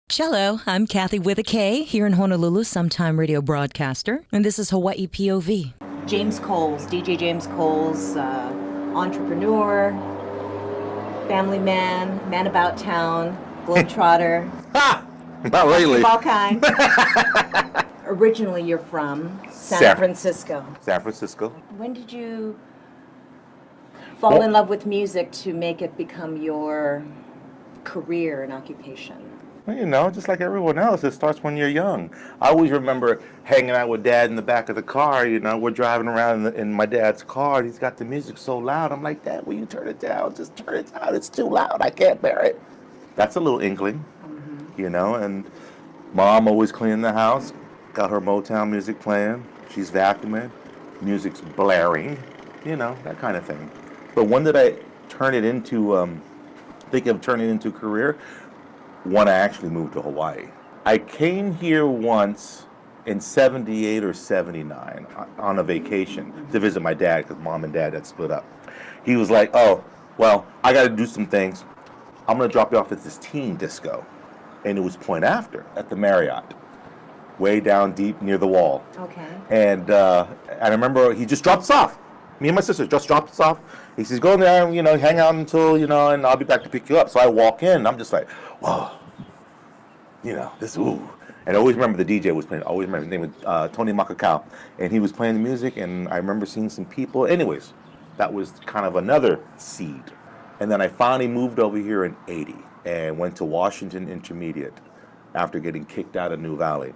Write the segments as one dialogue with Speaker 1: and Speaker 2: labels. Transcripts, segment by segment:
Speaker 1: Cello, I'm Kathy with a K, here in Honolulu, sometime radio broadcaster, and this is Hawaii POV.
Speaker 2: James Coles, DJ James Coles, entrepreneur, family man, man about town, globetrotter.
Speaker 3: Not lately.
Speaker 2: All kind. Originally, you're from San Francisco.
Speaker 3: San Francisco.
Speaker 2: When did you fall in love with music to make it become your career and occupation?
Speaker 3: Well, you know, just like everyone else, it starts when you're young. I always remember hanging out with Dad in the back of the car. You know, we're driving around in my dad's car, and he's got the music so loud. I'm like, Dad, will you turn it down? Just turn it down. It's too loud. I can't bear it. That's a little inkling, you know, and Mom always cleaning the house, got her Motown music playing. She's vacuuming, music's blaring, you know, that kind of thing. But when did I turn it into, think of turning it into a career? When I actually moved to Hawaii. I came here once in 78 or 79 on a vacation to visit my dad because Mom and Dad had split up. He was like, oh, well, I got to do some things. I'm going to drop you off at this teen disco. And it was Point After at the Marriott, way down deep near the wall.
Speaker 2: Okay.
Speaker 3: And I remember he just dropped us off. Me and my sister just dropped us off. He says, go in there and, you know, hang out until, you know, and I'll be back to pick you up. So I walk in and I'm just like, whoa, you know, this, ooh. And I always remember the DJ was playing. I always remember his name was Tony Makakau. And he was playing the music and I remember seeing some people. Anyways, that was kind of another seed. And then I finally moved over here in 80 and went to Washington Intermediate after getting kicked out of New Valley.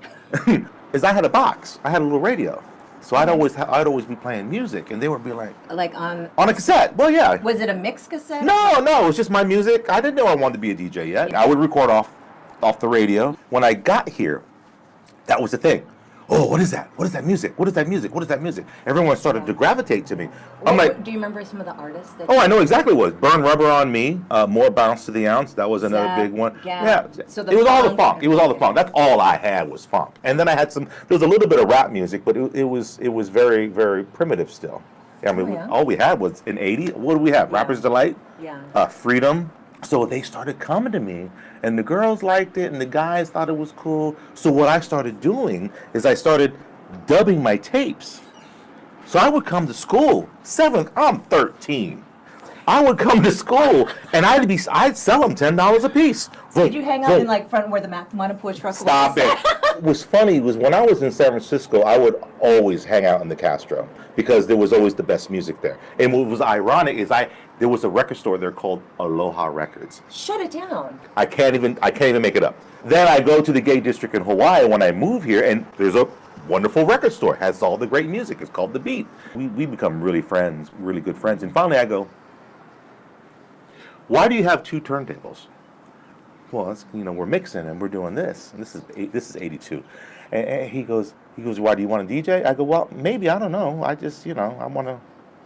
Speaker 3: Is I had a box. I had a little radio. So I'd always be playing music, and they would be like
Speaker 2: on
Speaker 3: a cassette. Well, yeah.
Speaker 2: Was it a mixed cassette?
Speaker 3: No, it was just my music. I didn't know I wanted to be a DJ yet. I would record off the radio. When I got here, that was the thing. Oh, what is that? What is that music? What is that music? What is that music? Everyone started to gravitate to me. I'm like,
Speaker 2: do you remember some of the artists?
Speaker 3: I know exactly what it was. Burn Rubber on Me, More Bounce to the Ounce. That was another big one. Yeah.
Speaker 2: So
Speaker 3: it was all the funk. It was all the funk. That's all I had was funk. And then I had there was a little bit of rap music, but it was very, very primitive still. I mean, all we had was in 80. What do we have? Rapper's Delight?
Speaker 2: Yeah.
Speaker 3: Freedom. So they started coming to me, and the girls liked it, and the guys thought it was cool. So what I started doing is I started dubbing my tapes. So I would come to school, I'm 13. I would come to school, and I'd sell them $10 a piece.
Speaker 2: Did you hang out in like front where the Manapu truck was?
Speaker 3: Stop it. What was funny was when I was in San Francisco, I would always hang out in the Castro because there was always the best music there. And what was ironic is there was a record store there called Aloha Records.
Speaker 2: Shut it down.
Speaker 3: I can't even make it up. Then I go to the gay district in Hawaii when I move here, and there's a wonderful record store, has all the great music. It's called The Beat. We become really good friends. And finally I go, why do you have two turntables? Well, it's, you know, we're mixing and we're doing this. And this is 82. And he goes, why do you want to DJ? I go, well, maybe, I don't know. I just, you know, I want to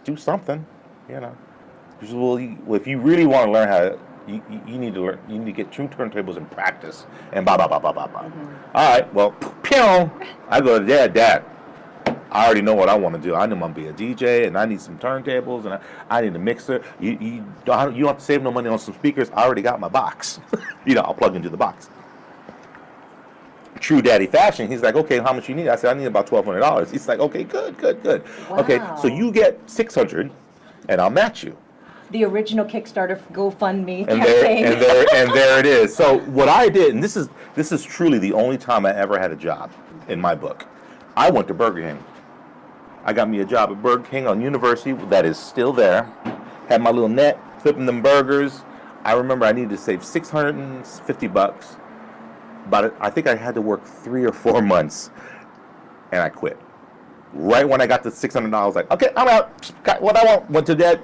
Speaker 3: do something, you know. He says, well, if you really want to learn how to, you need to get two turntables and practice and blah, blah, blah, blah, blah, blah. All right, well, pew! I go to Dad, I already know what I want to do. I know I'm going to be a DJ, and I need some turntables, and I need a mixer. You don't have to save no money on some speakers. I already got my box. You know, I'll plug into the box. True daddy fashion. He's like, okay, how much you need? I said, I need about $1,200. He's like, okay, good.
Speaker 2: Wow.
Speaker 3: Okay, so you get $600, and I'll match you.
Speaker 2: The original Kickstarter GoFundMe
Speaker 3: and
Speaker 2: campaign.
Speaker 3: There it is. So what I did, and this is truly the only time I ever had a job in my book. I went to Burger King. I got me a job at Burger King on University that is still there. Had my little net, flipping them burgers. I remember I needed to save $650. But I think I had to work 3 or 4 months, and I quit. Right when I got the $600, I was like, okay, I'm out. Got what I want. Went to Dad.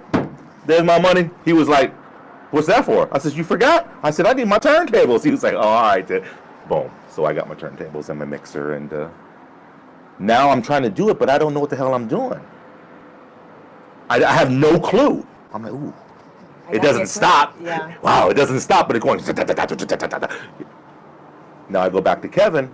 Speaker 3: There's my money. He was like, what's that for? I said, you forgot? I said, I need my turntables. He was like, oh, all right. Boom. So I got my turntables and my mixer, and now I'm trying to do it, but I don't know what the hell I'm doing. I have no clue. I'm like, ooh. It doesn't stop.
Speaker 2: Yeah.
Speaker 3: Wow, it doesn't stop, but it's going. Now I go back to Kevin.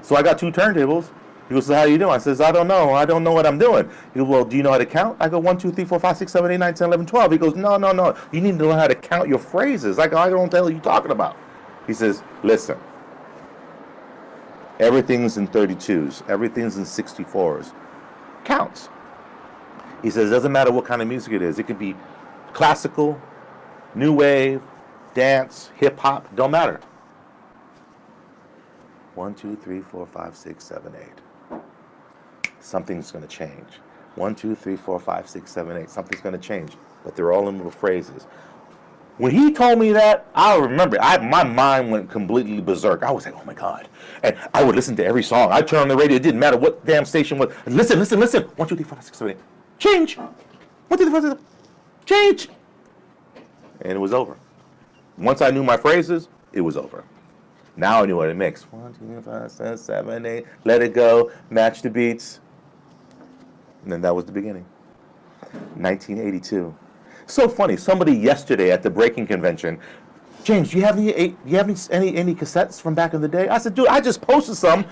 Speaker 3: So I got 2 turntables. He goes, so how you doing? I says, I don't know what I'm doing. He goes, well, do you know how to count? I go, 1, 2, 3, 4, 5, 6, 7, 8, 9, 10, 11, 12. He goes, no. You need to learn how to count your phrases. I go, I don't know what the hell are you talking about? He says, listen, everything's in 32s, everything's in 64s. Counts. He says, it doesn't matter what kind of music it is. It could be classical, new wave, dance, hip hop, don't matter. 1, 2, 3, 4, 5, 6, 7, 8. Something's going to change. 1, 2, 3, 4, 5, 6, 7, 8. Something's going to change. But they're all in little phrases. When he told me that, I remember, my mind went completely berserk. I was like, oh my God. And I would listen to every song. I'd turn on the radio. It didn't matter what damn station was. Listen, listen, listen. 1, 2, 3, 4, 5, 6, 7, 8. Change. 1, 2, 3, 4, 5, 6, 7, 8. Change. And it was over. Once I knew my phrases, it was over. Now I knew what it makes. 1, 2, 3, 5, 6, 7, 8. Let it go. Match the beats. And then that was the beginning. 1982. So funny. Somebody yesterday at the breaking convention, James, do you have any cassettes from back in the day? I said, dude, I just posted some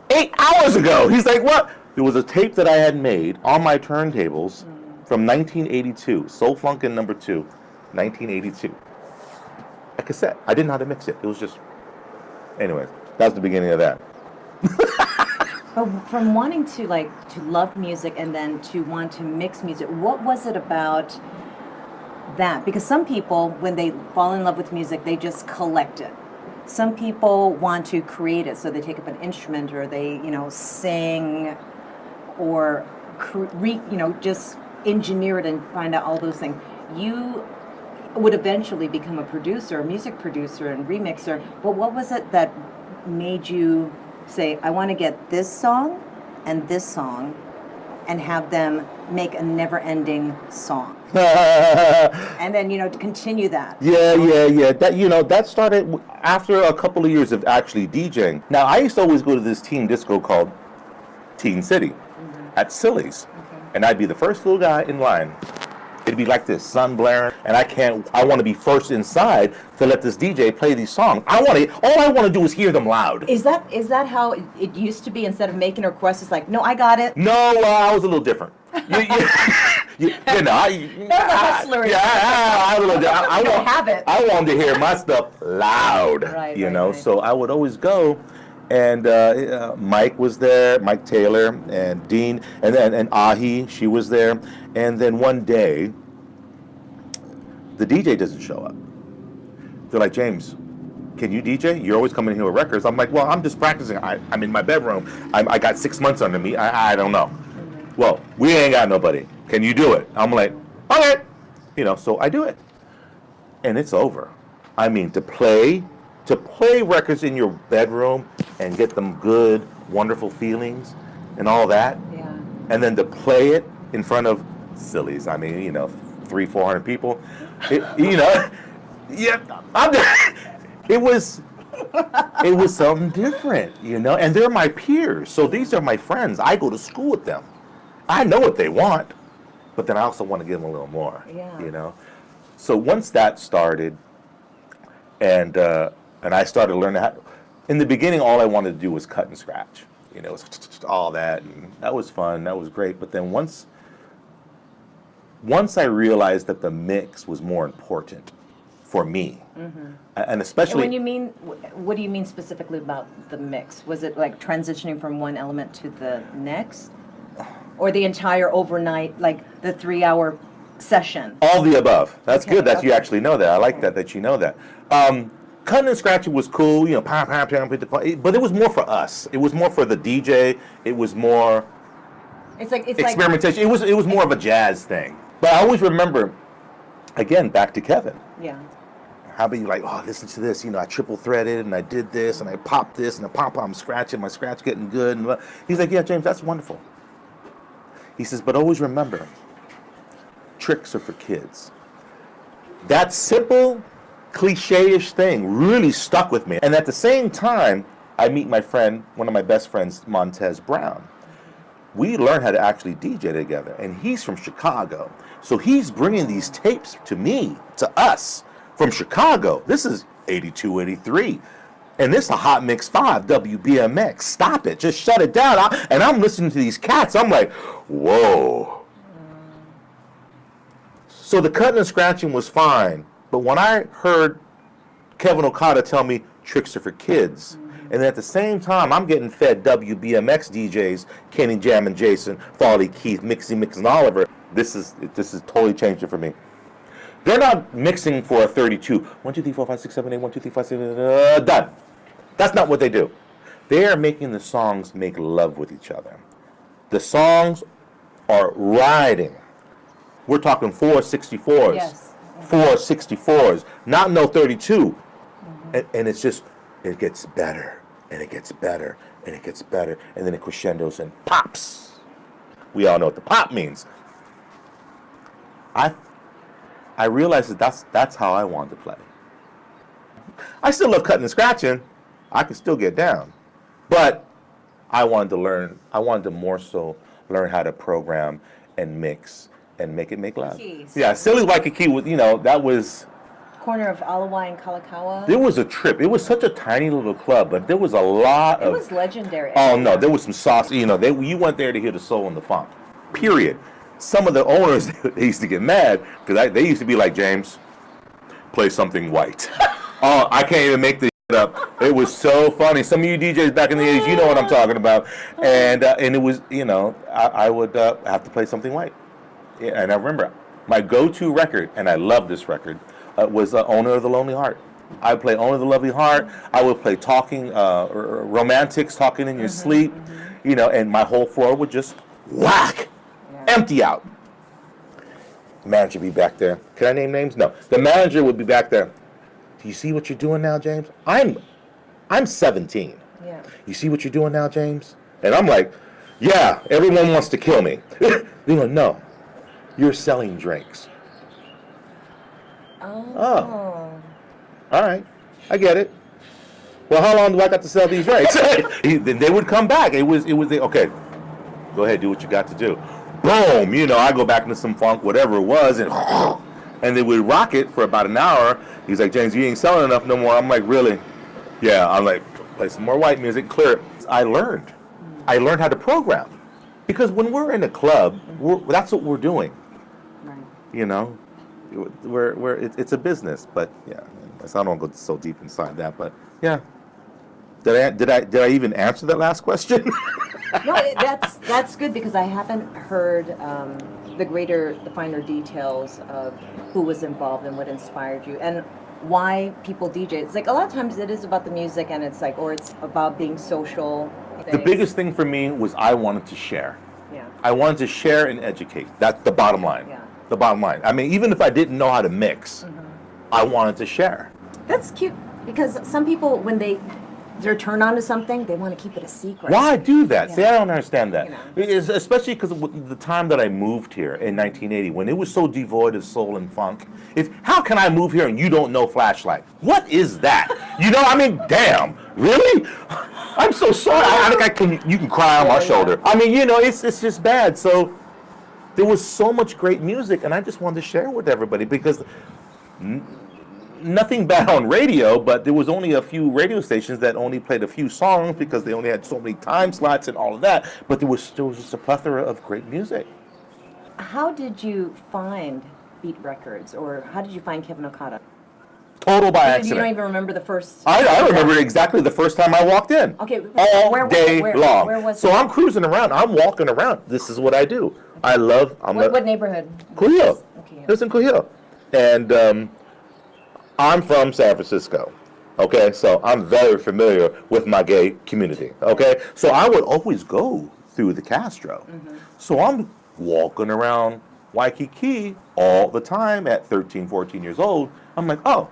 Speaker 3: 8 hours ago. He's like, what? There was a tape that I had made on my turntables from 1982. Soul Funkin' number 2, 1982. A cassette. I didn't know how to mix it. It was just, anyways, that's the beginning of that.
Speaker 2: But from wanting to love music and then to want to mix music, what was it about that? Because some people, when they fall in love with music, they just collect it. Some people want to create it, so they take up an instrument or they, sing or just engineer it and find out all those things. You would eventually become a producer, a music producer and remixer. But what was it that made you say, I want to get this song and have them make a never-ending song? And then, to continue that.
Speaker 3: Yeah. That started after a couple of years of actually DJing. Now, I used to always go to this teen disco called Teen City at Cilly's.
Speaker 2: Okay.
Speaker 3: And I'd be the first little guy in line. It'd be like this, sun blaring, and I want to be first inside to let this DJ play these songs. All I want to do is hear them loud.
Speaker 2: Is that how it used to be? Instead of making a request, it's like, no, I got it.
Speaker 3: No, I was a little different. I wanted to hear my stuff loud,
Speaker 2: right.
Speaker 3: So I would always go, and Mike was there, Mike Taylor, and Dean, and Ahi, she was there, and then one day, the DJ doesn't show up. They're like, James, can you DJ? You're always coming here with records. I'm like, well, I'm just practicing. I'm in my bedroom. I got 6 months under me. I don't know. Well, we ain't got nobody. Can you do it? I'm like, okay. So I do it. And it's over. I mean, to play records in your bedroom and get them good, wonderful feelings and all that.
Speaker 2: Yeah.
Speaker 3: And then to play it in front of Cilly's. I mean, 300-400 people. It was something different, and they're my peers. So these are my friends. I go to school with them. I know what they want, but then I also want to give them a little more, So once that started, and I started learning how, in the beginning, all I wanted to do was cut and scratch. It was all that, and that was fun, that was great. But then once I realized that the mix was more important for me, and especially...
Speaker 2: And what do you mean specifically about the mix? Was it like transitioning from one element to the next? Or the entire overnight, like the 3-hour session? All
Speaker 3: the above. That's good that you actually know that. I like that you know that. Cutting and scratching was cool, but it was more for us. It was more for the DJ. It was more
Speaker 2: it's
Speaker 3: experimentation. It was more of a jazz thing. But I always remember, again, back to Kevin.
Speaker 2: Yeah.
Speaker 3: How about you listen to this, I triple threaded and I did this and I popped this and I I'm scratching, my scratch getting good. And he's like, yeah, James, that's wonderful. He says, but always remember, tricks are for kids. That simple, cliche-ish thing really stuck with me. And at the same time, I meet my friend, one of my best friends, Montez Brown. We learned how to actually DJ together, and he's from Chicago. So he's bringing these tapes to me, to us, from Chicago. This is 82, 83. And this is a Hot Mix 5, WBMX. Stop it. Just shut it down. And I'm listening to these cats. I'm like, whoa. So the cutting and scratching was fine. But when I heard Kevin Okada tell me tricks are for kids. And then at the same time, I'm getting fed WBMX DJs, Kenny Jam and Jason, Farley, Keith, Mixie, Mix, and Oliver. This is totally changed it for me. They're not mixing for a 32. 1, 2, 3, 4, 5, 6, 7, 8, 1, 2, 3, 4, 5, 6, done. That's not what they do. They are making the songs make love with each other. The songs are riding. We're talking 464s.
Speaker 2: Yes.
Speaker 3: 464s, not no 32. And it's just, it gets better, and it gets better, and it gets better, and then it crescendos and pops. We all know what the pop means. I realized that's how I wanted to play. I still love cutting and scratching. I can still get down. But I wanted to more so learn how to program and mix and make it make love. Yeah, Cilly Waikiki was, that was...
Speaker 2: Corner of Alawai and Kalakaua.
Speaker 3: There was a trip. It was such a tiny little club, but there was a lot of...
Speaker 2: It was legendary.
Speaker 3: Oh, no, there was some sauce. You went there to hear the soul and the funk. Period. Some of the owners, they used to get mad because they used to be like, James, play something white. Oh, I can't even make this up. It was so funny. Some of you DJs back in the 80s, you know what I'm talking about. And it was, I would have to play something white. Yeah, and I remember my go-to record, and I love this record, was Owner of the Lonely Heart. I would play Owner of the Lonely Heart. I would play Talking, Romantics, Talking in Your Sleep, and my whole floor would just whack. Empty out. Manager be back there. Can I name names? No. The manager would be back there. Do you see what you're doing now, James? I'm 17.
Speaker 2: Yeah.
Speaker 3: You see what you're doing now, James? And I'm like, yeah, everyone wants to kill me. They're like, no, you're selling drinks. Oh. All right. I get it. Well, how long do I got to sell these drinks? Then they would come back. It was okay, go ahead, do what you got to do. Boom, I go back into some funk, whatever it was, and they would rock it for about an hour. He's like, James, you ain't selling enough no more. I'm like, really? Yeah, I'm like, play some more white music, clear it. I learned how to program. Because when we're in a club, that's what we're doing. Right. It's a business, but yeah, so I don't go so deep inside that, but yeah. Did I even answer that last question?
Speaker 2: No, that's good because I haven't heard the finer details of who was involved and what inspired you and why people DJ. It's like a lot of times it is about the music and it's like, or it's about being social.
Speaker 3: The biggest thing for me was I wanted to share.
Speaker 2: Yeah.
Speaker 3: I wanted to share and educate. That's the bottom line.
Speaker 2: Yeah.
Speaker 3: The bottom line. I mean, even if I didn't know how to mix, I wanted to share.
Speaker 2: That's cute because some people, when they're turned on to something, they want to keep it a secret.
Speaker 3: Why do that?
Speaker 2: Yeah.
Speaker 3: See, I don't understand that. Especially because of the time that I moved here in 1980, when it was so devoid of soul and funk. How can I move here and you don't know Flashlight? What is that? Damn, really? I'm so sorry. I think you can cry on my shoulder. I mean, it's just bad. So there was so much great music, and I just wanted to share with everybody because nothing bad on radio, but there was only a few radio stations that only played a few songs because they only had so many time slots and all of that. But there was just a plethora of great music.
Speaker 2: How did you find Beat Records, or how did you find Kevin Okada?
Speaker 3: Total by accident.
Speaker 2: You don't even remember the first...
Speaker 3: I remember exactly the first time I walked in.
Speaker 2: Okay.
Speaker 3: All day long.
Speaker 2: Where was
Speaker 3: so I'm cruising around. I'm walking around. This is what I do. What neighborhood? Kuhio.
Speaker 2: Okay.
Speaker 3: It's in Kuhio. And I'm from San Francisco. Okay, so I'm very familiar with my gay community. Okay, so I would always go through the Castro. So I'm walking around Waikiki all the time at 13, 14 years old. I'm like, oh,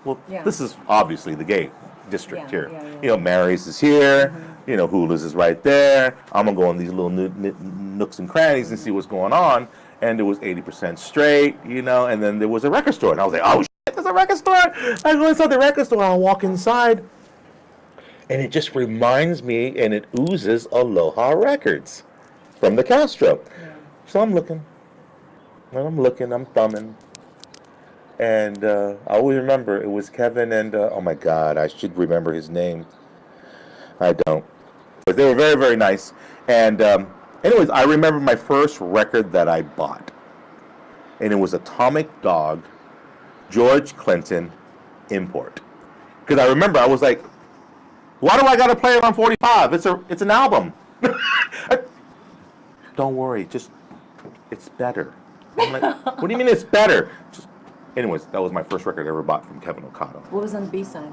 Speaker 3: well, this is obviously the gay district here. Yeah. Mary's is here. Hula's is right there. I'm going to go in these little nooks and crannies and see what's going on. And it was 80% straight, and then there was a record store. And I was like, oh, shit, there's a record store. I go inside the record store and I walk inside. And it just reminds me, and it oozes Aloha Records from the Castro. Yeah. So I'm looking. I'm thumbing. And I always remember it was Kevin and, oh my God, I should remember his name. I don't. But they were very, very nice. And anyways, I remember my first record that I bought. And it was Atomic Dog, George Clinton, import. Because I remember I was like, why do I got to play it on 45? It's an album. Don't worry, it's better. I'm like, what do you mean it's better? Anyways, that was my first record I ever bought from Kevin Okada.
Speaker 2: What was on the B-side?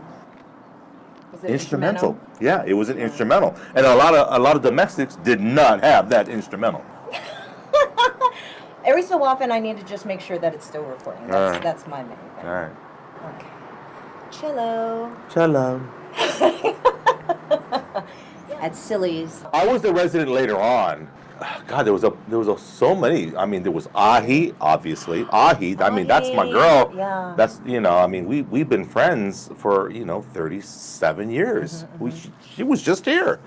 Speaker 2: Was it
Speaker 3: Instrumental. Yeah, it was an instrumental. And a lot of domestics did not have that instrumental.
Speaker 2: Every so often, I need to just make sure that it's still recording. That's my main thing.
Speaker 3: All right.
Speaker 2: Okay. Cello.
Speaker 3: Cello.
Speaker 2: At Cilly's.
Speaker 3: I was the resident later on. God, there was so many. I mean, there was Ahi, obviously. Ahi, I mean, that's my girl.
Speaker 2: Yeah.
Speaker 3: That's, I mean, we've been friends for, 37 years. She was just here.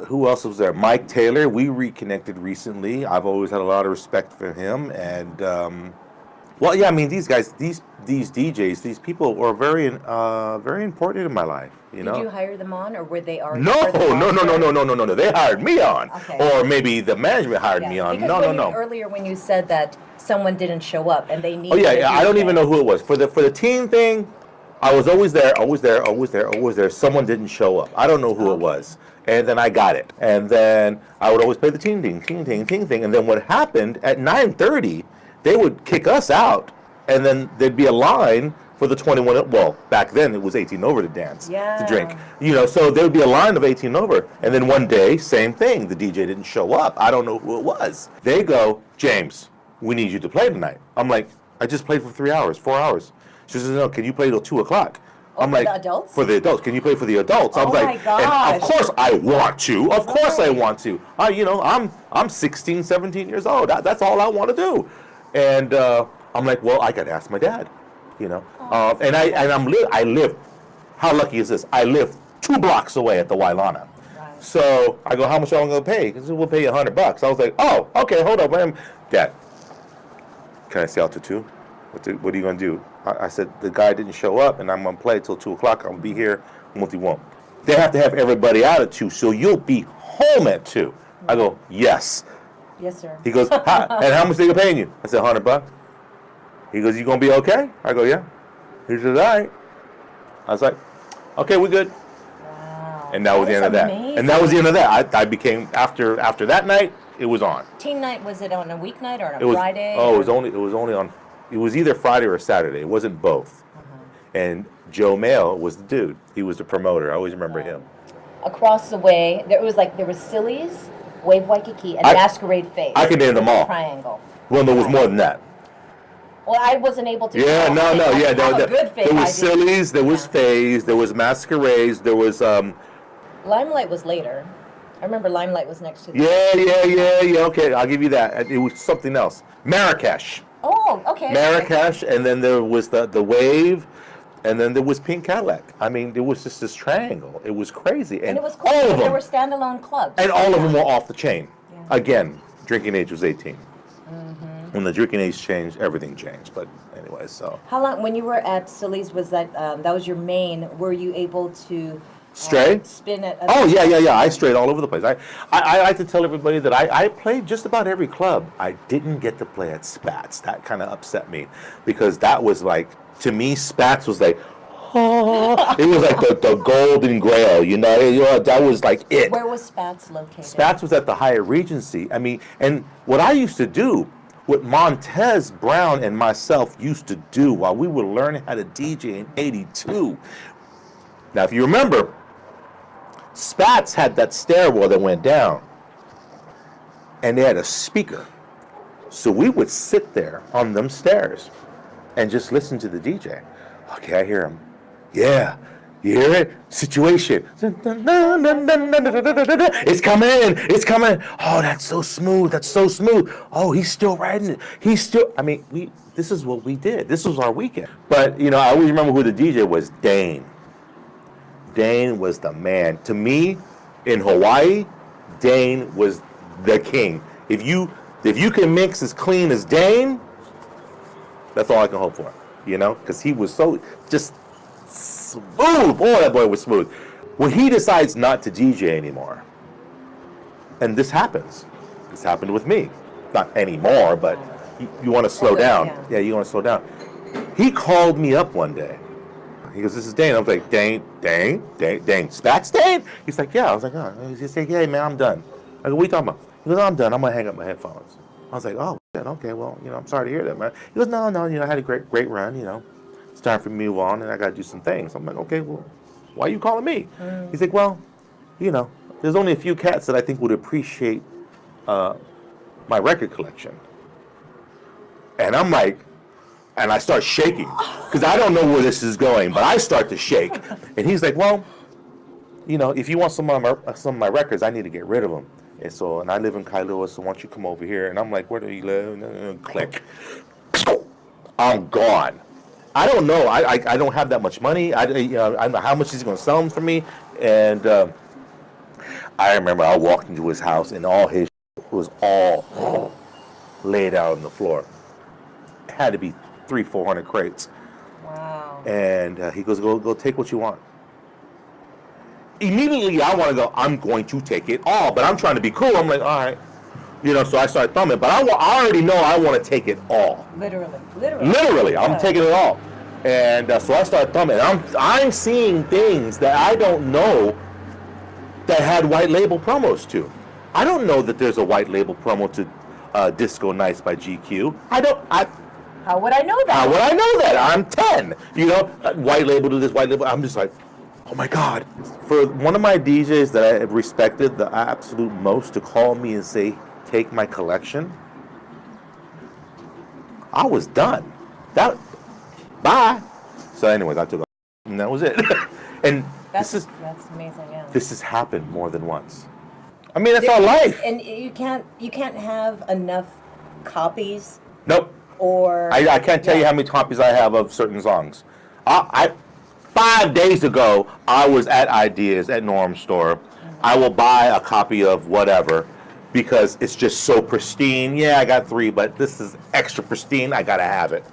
Speaker 3: Who else was there? Mike Taylor. We reconnected recently. I've always had a lot of respect for him. And, well, yeah, I mean, these guys, these DJs, these people were very important in my life.
Speaker 2: Did you hire them on, or were they already?
Speaker 3: No. They hired me on,
Speaker 2: okay.
Speaker 3: Or maybe the management hired me on.
Speaker 2: Because
Speaker 3: No.
Speaker 2: Earlier, when you said that someone didn't show up and they needed.
Speaker 3: Oh yeah. I don't even know who it was for the teen thing. I was always there. Someone didn't show up. I don't know who it was, and then I got it, and then I would always play the teen thing, and then what happened at 9:30, they would kick us out, and then there'd be a line for the 21, well, back then it was 18 over to dance, to drink. So there would be a line of 18 over. And then one day, same thing, the DJ didn't show up. I don't know who it was. They go, James, we need you to play tonight. I'm like, I just played for 3 hours, 4 hours. She says, no, can you play till 2 o'clock? I'm like,
Speaker 2: the adults?
Speaker 3: For the adults. Can you play for the adults? I was
Speaker 2: my
Speaker 3: like,
Speaker 2: gosh.
Speaker 3: And of course I want to. Of course I want to. I'm 16, 17 years old. That's all I want to do. And I'm like, well, I got to ask my dad. I live. How lucky is this? I live 2 blocks away at the Wailana. Right. So I go, how much are you going to pay? He said, we'll pay you $100. I was like, oh, okay, hold up, man. Dad, can I stay out to 2? What are you going to do? I said, the guy didn't show up, and I'm going to play till 2 o'clock. I'm going to be here. What do you want? They have to have everybody out at 2, so you'll be home at 2. I go, yes.
Speaker 2: Yes, sir.
Speaker 3: He goes, and how much are they paying you? I said, $100. He goes, you gonna be okay? I go, yeah. He says, all right. I was like, okay, we're good.
Speaker 2: Wow.
Speaker 3: And that was the end of that.
Speaker 2: Amazing.
Speaker 3: And that was the end of that. I became after that night, it was on.
Speaker 2: Teen night, was it on a weeknight or on a Friday?
Speaker 3: Oh, it was only on. It was either Friday or Saturday. It wasn't both. And Joe Mail was the dude. He was the promoter. I always remember him.
Speaker 2: Across the way, there was Cilly's, Wave Waikiki, and Masquerade Face.
Speaker 3: I can name them all.
Speaker 2: Triangle.
Speaker 3: Well, there was more than that.
Speaker 2: Well, I wasn't able to.
Speaker 3: Yeah, no. Yeah,
Speaker 2: there
Speaker 3: was Cilly's, there was Phase, there was Masquerades, there was.
Speaker 2: Limelight was later. I remember Limelight was next to.
Speaker 3: Yeah. Okay, I'll give you that. It was something else. Marrakesh.
Speaker 2: Oh, okay.
Speaker 3: Marrakesh, and then there was the Wave, and then there was Pink Cadillac. I mean, it was just this triangle. It was crazy,
Speaker 2: and it was cool. All of them. There were standalone clubs,
Speaker 3: and all of them were off the chain. Yeah. Again, drinking age was 18. When the drinking age changed, everything changed. But anyway, so.
Speaker 2: How long, when you were at Cilly's, was that was your main? Were you able to
Speaker 3: stray?
Speaker 2: Spin it?
Speaker 3: Oh, yeah. I strayed all over the place. I like to tell everybody that I played just about every club. I didn't get to play at Spats. That kind of upset me because that was like, to me, Spats was like, oh, it was like the golden grail, that was like it.
Speaker 2: Where was Spats located?
Speaker 3: Spats was at the Hyatt Regency. I mean, and what I used to do, what Montez Brown and myself used to do while we were learning how to DJ in '82. Now, if you remember, Spats had that stairwell that went down, and they had a speaker. So we would sit there on them stairs and just listen to the DJ. Okay, I hear him. Yeah. You hear it? Situation. It's coming. Oh, that's so smooth. Oh, he's still riding it. This is what we did. This was our weekend. But, I always remember who the DJ was, Dane. Dane was the man. To me, in Hawaii, Dane was the king. If you can mix as clean as Dane, that's all I can hope for. Because he was so just smooth. Boy, that boy was smooth. When he decides not to DJ anymore, and this happens. This happened with me. Not anymore, but you want to slow down. Yeah, you want to slow down. He called me up one day. He goes, this is Dane. I was like, Dane, Spats Dane? He's like, yeah. I was like, oh. He's like, hey, man, I'm done. I go, what are you talking about? He goes, I'm done. I'm going to hang up my headphones. I was like, oh, shit, okay, well, I'm sorry to hear that, man. He goes, no, I had a great run, It's time for me to move on, and I got to do some things. I'm like, okay, well, why are you calling me? He's like, well, there's only a few cats that I think would appreciate my record collection. And I'm like, and I start shaking because I don't know where this is going, but I start to shake. And he's like, well, if you want some of my records, I need to get rid of them. And I live in Kailua, so why don't you come over here? And I'm like, where do you live? Click. I'm gone. I don't know. I don't have that much money. I don't know how much he's going to sell them for me. And I remember I walked into his house, and all his was all laid out on the floor. It had to be 300-400 crates.
Speaker 2: Wow.
Speaker 3: And he goes, go take what you want. Immediately, I want to go, I'm going to take it all. But I'm trying to be cool. I'm like, all right. So I start thumbing. But I already know I want to take it all. Literally, I'm taking it all. And so I start thumbing. I'm seeing things that I don't know that had white label promos to. I don't know that there's a white label promo to Disco Nights by GQ.
Speaker 2: How would I know that?
Speaker 3: How would I know that? I'm 10. White label to this, white label. I'm just like, oh my God. For one of my DJs that I respected the absolute most to call me and say, take my collection, I was done. Bye. So anyways, I took it, and that was it. And
Speaker 2: that's amazing, yeah.
Speaker 3: This has happened more than once. I mean, that's our life.
Speaker 2: And you can't have enough copies.
Speaker 3: Nope.
Speaker 2: Or
Speaker 3: I can't tell you how many copies I have of certain songs. 5 days ago, I was at Ideas at Norm's store. Mm-hmm. I will buy a copy of whatever because it's just so pristine. Yeah, I got 3, but this is extra pristine. I gotta have it,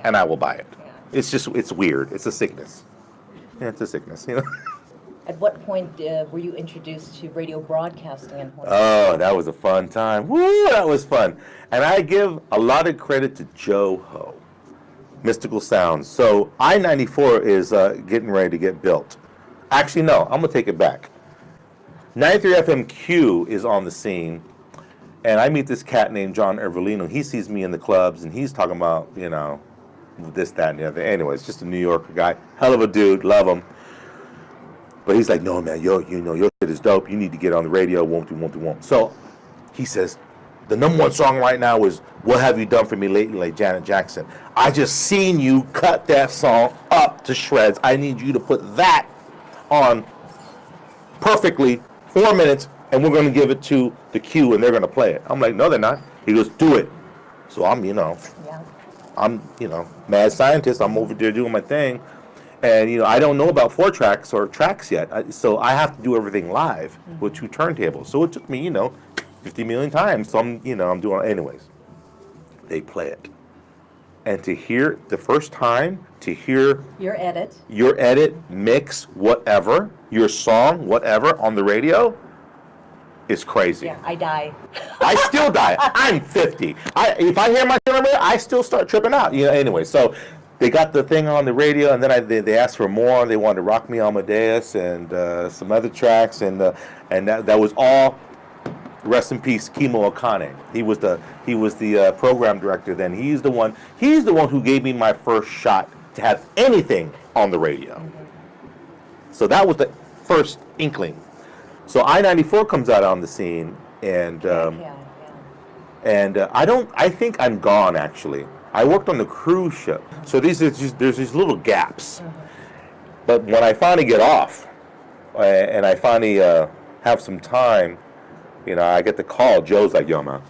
Speaker 3: and I will buy it. Yeah. It's weird. It's a sickness. Yeah, it's a sickness.
Speaker 2: At what point were you introduced to radio broadcasting in Hawaii?
Speaker 3: Oh, that was a fun time. Woo, that was fun. And I give a lot of credit to Joe Ho, Mystical Sounds. So I-94 is getting ready to get built. Actually, no, I'm going to take it back. 93 FM Q is on the scene, and I meet this cat named John Ervolino. He sees me in the clubs, and he's talking about, this, that, and the other. Anyways, just a New Yorker guy. Hell of a dude. Love him. But he's like, no, man, your shit is dope. You need to get on the radio. Won't do. So he says, the #1 song right now is What Have You Done For Me Lately, like Janet Jackson. I just seen you cut that song up to shreds. I need you to put that on perfectly 4 minutes, and we're going to give it to the Q, and they're going to play it. I'm like, no, they're not. He goes, do it. So I'm mad scientist. I'm over there doing my thing. And, I don't know about 4 tracks or tracks yet. So I have to do everything live with 2 turntables. So it took me, 50 million times. So I'm doing it. Anyways, they play it. And to hear the first time, to hear
Speaker 2: your
Speaker 3: edit, mix, whatever, your song, whatever, on the radio, is crazy.
Speaker 2: Yeah, I die.
Speaker 3: I still die. I'm 50. If I hear my number, I still start tripping out. Anyway, so they got the thing on the radio, and then they asked for more. They wanted Rock Me Amadeus and some other tracks, and that was all. Rest in peace, Kimo Akane. He was the program director then. He's the one who gave me my first shot to have anything on the radio. Mm-hmm. So that was the first inkling. So I-94 comes out on the scene, and I think I'm gone actually. I worked on the cruise ship, so there's these little gaps. Mm-hmm. But when I finally get off, and I finally have some time, I get the call. Joe's like, "Yo, man,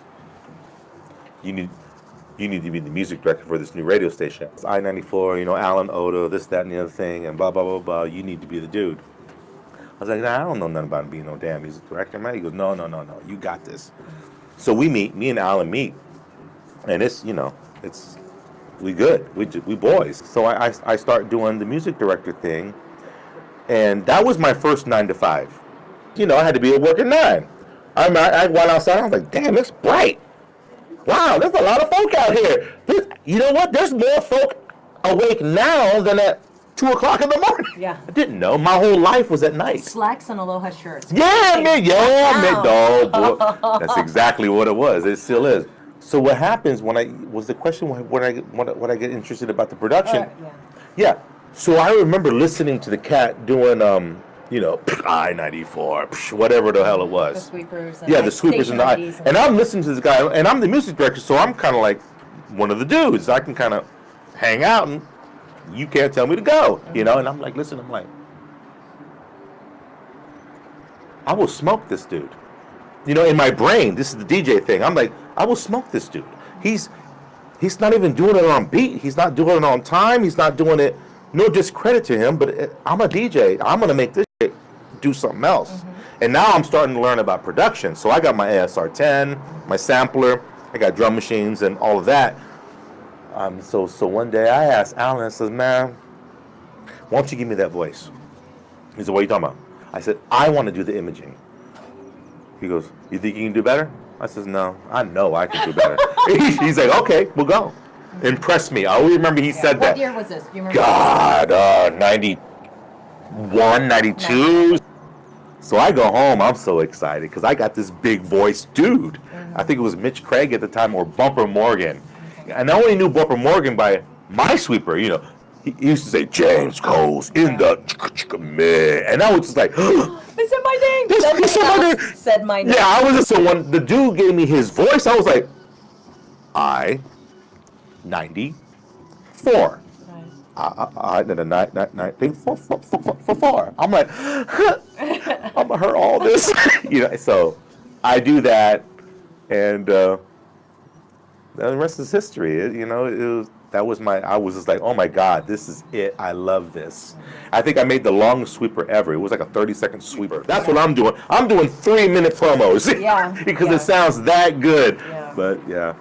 Speaker 3: you need to be the music director for this new radio station. It's I-94, Alan Odo, this, that, and the other thing, and blah, blah, blah, blah. You need to be the dude." I was like, "Nah, I don't know nothing about being no damn music director, man." He goes, No, you got this. So me and Alan meet, and it's, we good. We boys. So I start doing the music director thing, and that was my first 9 to 5. I had to be at work at 9. I went outside. I was like, damn, it's bright. Wow, there's a lot of folk out here. You know what? There's more folk awake now than at 2 o'clock in the morning.
Speaker 2: Yeah.
Speaker 3: I didn't know. My whole life was at night.
Speaker 2: Slacks and aloha shirts.
Speaker 3: Yeah, man.
Speaker 2: Wow.
Speaker 3: No, boy. That's exactly what it was. It still is. So what happens when I get interested about the production? Yeah. So I remember listening to the cat doing, I-94, whatever the hell it was.
Speaker 2: The sweepers. And
Speaker 3: the sweepers and and I'm listening to this guy, and I'm the music director, so I'm kind of like one of the dudes. I can kind of hang out, and you can't tell me to go, And I'm like, listen, I will smoke this dude. In my brain, this is the DJ thing. I'm like, I will smoke this dude. He's not even doing it on beat. He's not doing it on time. He's not doing it. No discredit to him, but I'm a DJ. I'm gonna make this shit do something else. And now I'm starting to learn about production. So I got my ASR 10, my sampler. I got drum machines and all of that. So one day I asked Alan. I said, man, why don't you give me that voice? He said, what are you talking about? I said, I want to do the imaging. He goes, you think you can do better? I says, no, I know I can do better. He's like, okay, we'll go. Impress me. I always remember he said that.
Speaker 2: What year was this? Do you remember?
Speaker 3: God, 91, 92. So I go home. I'm so excited because I got this big voice dude. I think it was Mitch Craig at the time or Bumper Morgan. And I only knew Bumper Morgan by my sweeper. He used to say, James Cole's in the mid. And I was just like,
Speaker 2: they said my name. Said my name.
Speaker 3: Yeah, I was just, so when the dude gave me his voice, I was like, 94. Four. I'm like, I'm gonna hurt all this. So I do that, and the rest is history. I was just like, oh my God, this is it. I love this. I think I made the longest sweeper ever. It was like a 30-second sweeper. That's what I'm doing. I'm doing 3-minute promos. Because it sounds that good. Yeah. But yeah.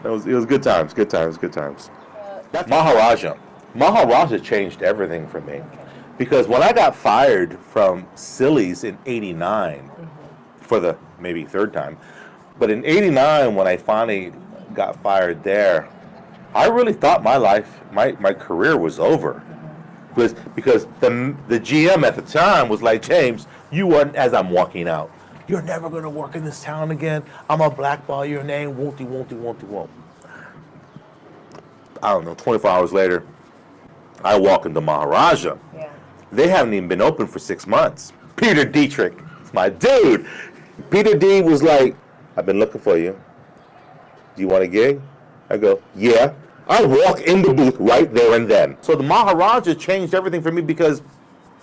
Speaker 3: It was good times. That's Maharaja. Maharaja changed everything for me. Because when I got fired from Cilly's in '89, for the maybe third time, but in '89 when I finally got fired there, I really thought my life, my career was over. Because the GM at the time was like, James, as I'm walking out, you're never going to work in this town again. I'm going to blackball your name. Won't you. I don't know, 24 hours later, I walk into Maharaja. Yeah. They haven't even been open for 6 months. Peter Dietrich, it's my dude. Peter D was like, I've been looking for you. Do you want a gig? I go, yeah. I walk in the booth right there and then. So the Maharaja changed everything for me because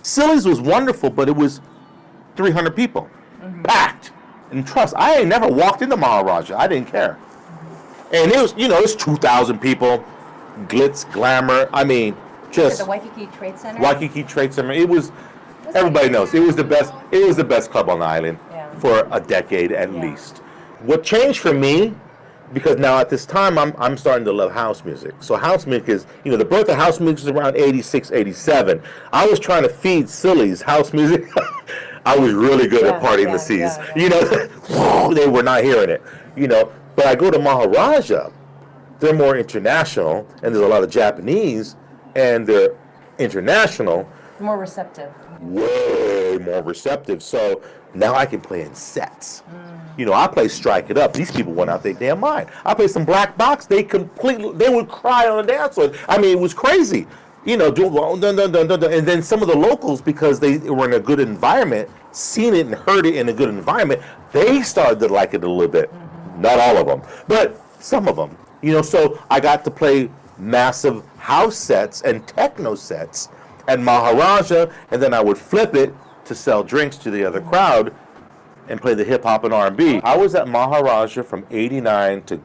Speaker 3: Cilly's was wonderful, but it was 300 people, packed. And trust, I ain't never walked into Maharaja. I didn't care. And it was, it's 2,000 people, glitz, glamour. I mean, just
Speaker 2: the Waikiki Trade Center.
Speaker 3: Waikiki Trade Center. It was. Everybody knows it was the best. It was the best club on the island for a decade at least. What changed for me? Because now at this time, I'm starting to love house music. So house music is, the birth of house music is around 86, 87. I was trying to feed Cilly's house music. I was really good at partying the seas. They were not hearing it. But I go to Maharaja. They're more international, and there's a lot of Japanese, and they're international.
Speaker 2: More receptive.
Speaker 3: Way more receptive. So now I can play in sets. I play Strike It Up. These people went out their damn mind. I play some Black Box. They would cry on the dance floor. I mean, it was crazy. And then some of the locals, because they were in a good environment, seen it and heard it in a good environment, they started to like it a little bit. Not all of them, but some of them. So I got to play massive house sets and techno sets at Maharaja, and then I would flip it to sell drinks to the other crowd and play the hip hop and R&B. I was at Maharaja from '89 to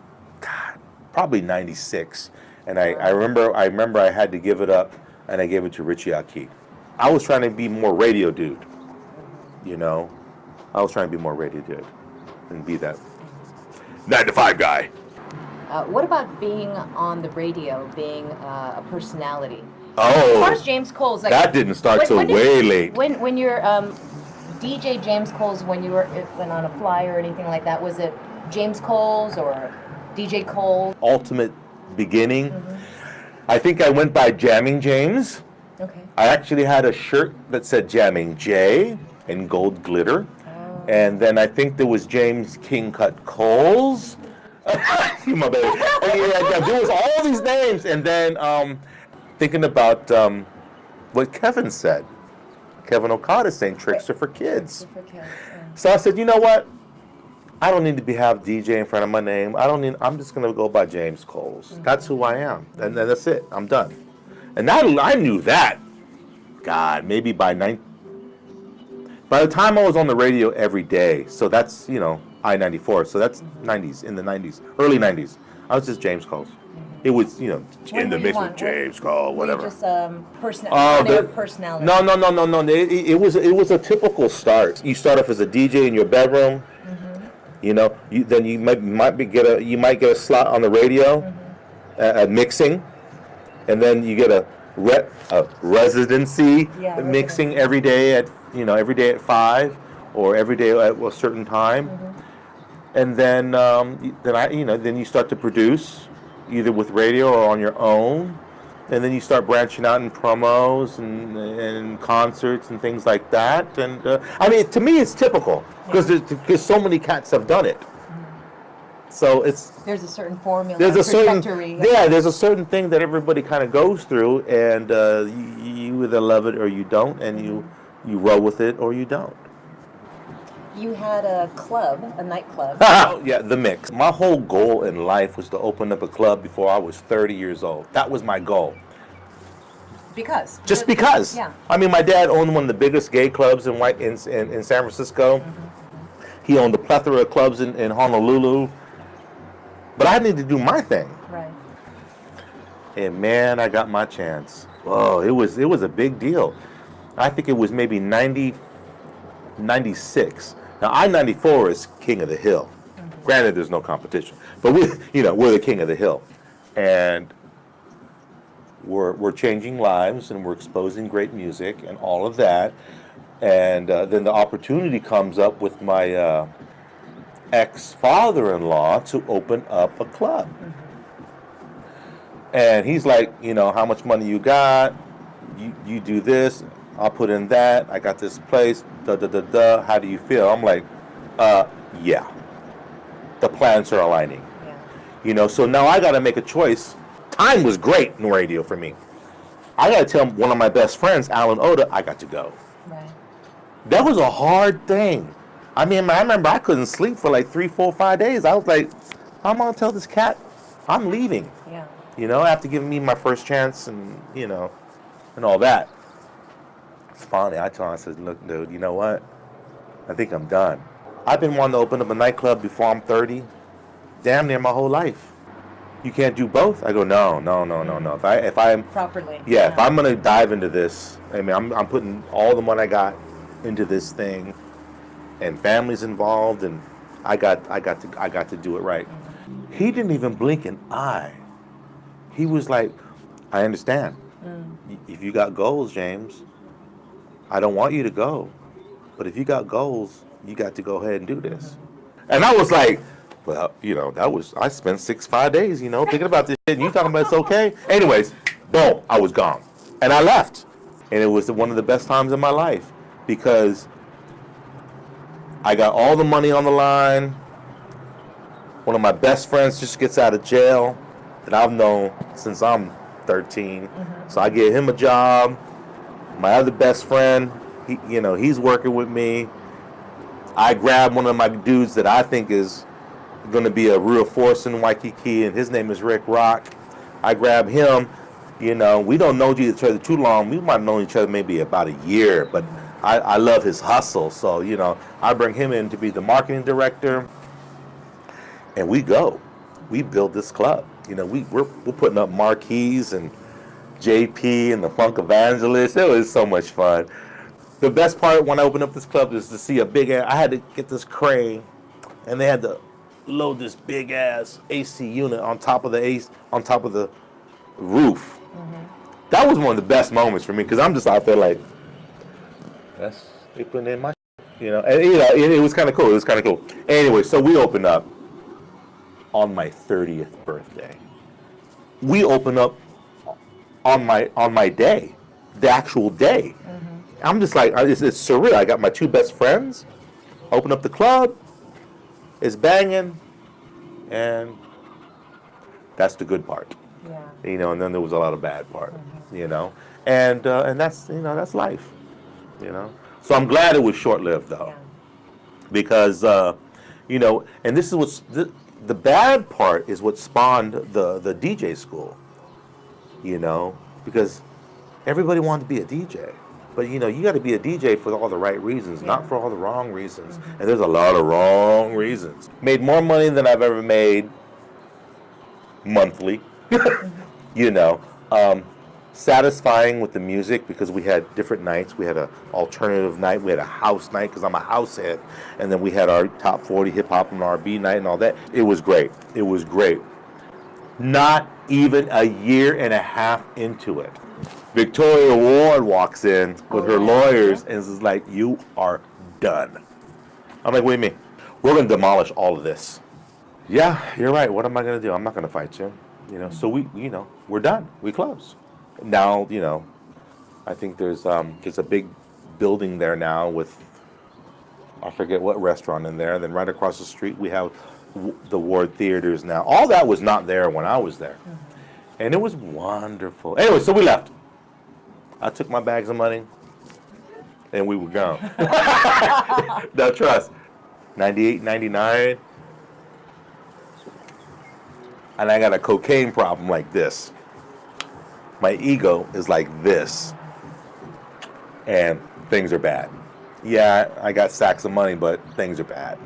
Speaker 3: probably '96, and I remember I had to give it up, and I gave it to Richie Aki. I was trying to be more radio dude, I was trying to be more radio dude and be that 9 to 5 guy.
Speaker 2: What about being on the radio, being a personality?
Speaker 3: Oh,
Speaker 2: as far as James Cole's,
Speaker 3: that didn't start till way late.
Speaker 2: When you're DJ James Cole's, when you went on a flyer or anything like that, was it James Cole's or DJ Cole?
Speaker 3: Ultimate beginning. I think I went by Jamming James
Speaker 2: Okay.
Speaker 3: I actually had a shirt that said Jamming J in gold glitter.
Speaker 2: Oh.
Speaker 3: And then I think there was James King Cut Coles. My baby. Yeah, there was all these names. And then thinking about what Kevin said. Kevin Okada saying tricks are for kids.
Speaker 2: For kids.
Speaker 3: So I said, you know what? I don't need to have DJ in front of my name. I'm just going to go by James Coles. Mm-hmm. That's who I am. And then that's it. I'm done. And I knew that. God, maybe by the time I was on the radio every day, so that's, I-94, so that's 90s, in the 90s, early 90s. I was just James Coles. It was, in the mix with James Cole, whatever.
Speaker 2: Were you just personality?
Speaker 3: No. It was a typical start. You start off as a DJ in your bedroom. Mm-hmm. Then you might get a slot on the radio, at mixing, and then you get a residency mixing every day at 5 or every day at a certain time, and then then you start to produce, either with radio or on your own, and then you start branching out in promos and concerts and things like that. And to me, it's typical because so many cats have done it. So
Speaker 2: there's a certain formula.
Speaker 3: There's a certain thing that everybody kind of goes through, and you either love it or you don't, and you roll with it or you don't.
Speaker 2: You had a nightclub.
Speaker 3: Yeah, the Mix. My whole goal in life was to open up a club before I was 30 years old. That was my goal.
Speaker 2: Because?
Speaker 3: Just because.
Speaker 2: Yeah.
Speaker 3: I mean, my dad owned one of the biggest gay clubs in San Francisco. Mm-hmm. He owned a plethora of clubs in Honolulu. But I needed to do my thing.
Speaker 2: Right.
Speaker 3: And man, I got my chance. Whoa, it was a big deal. I think it was maybe 96. Now, I-94 is king of the hill. Mm-hmm. Granted, there's no competition, but we're the king of the hill, and we're changing lives and we're exposing great music and all of that. And then the opportunity comes up with my ex-father-in-law to open up a club. Mm-hmm. And he's like, how much money you got? You do this. I'll put in that. I got this place. How do you feel? I'm like, yeah. The plans are aligning. Yeah. So now I got to make a choice. Time was great in radio for me. I got to tell one of my best friends, Alan Oda, I got to go. Right. That was a hard thing. I mean, I remember I couldn't sleep for like 3, 4, 5 days. I was like, I'm going to tell this cat I'm leaving. Yeah. After giving me my first chance and, and all that. It's funny. I told him, I said, look, dude, you know what? I think I'm done. I've been wanting to open up a nightclub before I'm 30, damn near my whole life. You can't do both? I go, no. If I'm
Speaker 2: properly.
Speaker 3: Yeah, if I'm gonna dive into this, I mean, I'm putting all the money I got into this thing, and family's involved, and I got to do it right. Mm-hmm. He didn't even blink an eye. He was like, I understand. If you got goals, James, I don't want you to go, but if you got goals, you got to go ahead and do this. And I was like, well, I spent 5 days, thinking about this shit, and you talking about it's okay? Anyways, boom, I was gone. And I left. And it was one of the best times of my life because I got all the money on the line. One of my best friends just gets out of jail that I've known since I'm 13. Mm-hmm. So I get him a job. My other best friend, he's working with me. I grab one of my dudes that I think is going to be a real force in Waikiki, and his name is Rick Rock. I grab him. We don't know each other too long. We might have known each other maybe about a year, but I love his hustle. So, I bring him in to be the marketing director, and we go. We build this club. We're putting up marquees and JP and the Funk Evangelist. It was so much fun. The best part when I opened up this club is to see a big ass. I had to get this crane, and they had to load this big ass AC unit on top of the roof. Mm-hmm. That was one of the best moments for me because I'm just out there like, that's they putting in my, and it was kind of cool. Anyway, so we opened up on my 30th birthday. We opened up on my day. the actual day. I'm just like, it's surreal. I got my two best friends, open up the club, it's banging, and that's the good part.
Speaker 2: Yeah.
Speaker 3: You know, and then there was a lot of bad part, you know, and that's, you know, that's life, you know. So I'm glad it was short-lived though, because you know, and this is what's the bad part is what spawned the DJ school, you know, because everybody wanted to be a DJ. But, you know, you got to be a DJ for all the right reasons, not for all the wrong reasons. And there's a lot of wrong reasons. Made more money than I've ever made monthly, you know. Satisfying with the music because we had different nights. We had an alternative night. We had a house night because I'm a house head. And then we had our top 40 hip-hop and R&B night and all that. It was great. It was great. Not even a year and a half into it, Victoria Ward walks in with her lawyers and is like, you are done. I'm like, what do you mean? We're going to demolish all of this. Yeah, you're right. What am I going to do? I'm not going to fight you. You know, so we, you know, we're done. We close. Now, you know, I think there's a big building there now with, I forget what restaurant in there. And then right across the street, we have the Ward Theaters now. All that was not there when I was there. And it was wonderful. Anyway, so we left. I took my bags of money, and we were gone. No, trust. 98, 99. And I got a cocaine problem like this. My ego is like this. And things are bad. Yeah, I got sacks of money, but things are bad.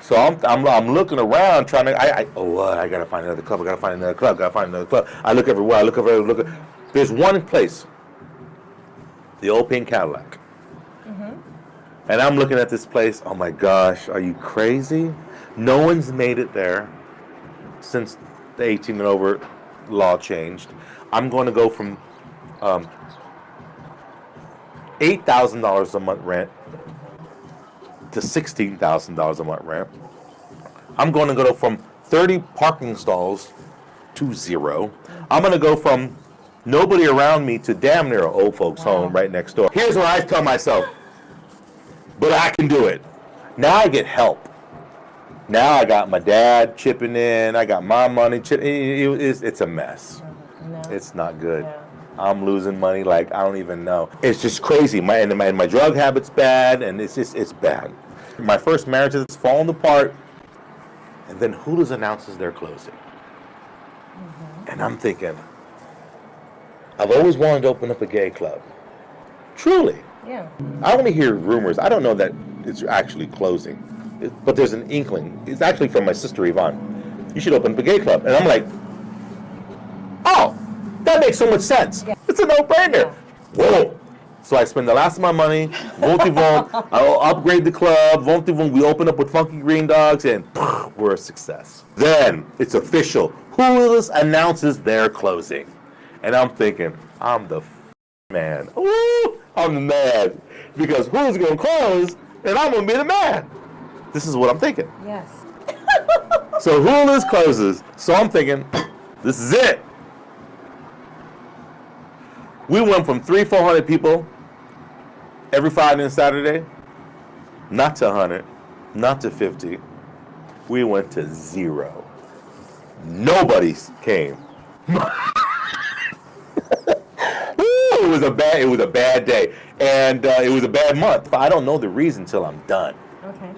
Speaker 3: So I'm looking around trying to, I gotta find another club, I gotta find another club, gotta find another club. I look everywhere, I look everywhere, There's one place, the old pink Cadillac. And I'm looking at this place, oh my gosh, are you crazy? No one's made it there since the 18 and over law changed. I'm going to go from $8,000 a month rent to $16,000 a month rent. I'm going to go from 30 parking stalls to 0. I'm going to go from nobody around me to damn near an old folks home right next door. Here's what I tell myself, but I can do it. Now I get help. Now I got my dad chipping in. I got my money it's a mess.
Speaker 2: No.
Speaker 3: It's not good.
Speaker 2: Yeah.
Speaker 3: I'm losing money like I don't even know. It's just crazy. My drug habit's bad, and it's bad. My first marriage is falling apart, and then Hooters announces they're closing. And I'm thinking, I've always wanted to open up a gay club. Truly.
Speaker 2: Yeah.
Speaker 3: I only hear rumors. I don't know that it's actually closing. But there's an inkling. It's actually from my sister Yvonne. You should open up a gay club. And I'm like, oh, that makes so much sense. Yeah. It's a no-brainer. Whoa. So I spend the last of my money. I'll upgrade the club. We open up with Funky Green Dogs, and we're a success. Then it's official. Hooters announces they're closing. And I'm thinking, I'm the man. Ooh, I'm the man. Because Hooters going to close, and I'm going to be the man. This is what I'm thinking.
Speaker 2: Yes.
Speaker 3: So Hooters closes. So I'm thinking, this is it. We went from 300-400 people every Friday and Saturday, not to 100, not to 50. We went to 0. Nobody came. It was a bad day, and it was a bad month. I don't know the reason till I'm done.
Speaker 2: Okay.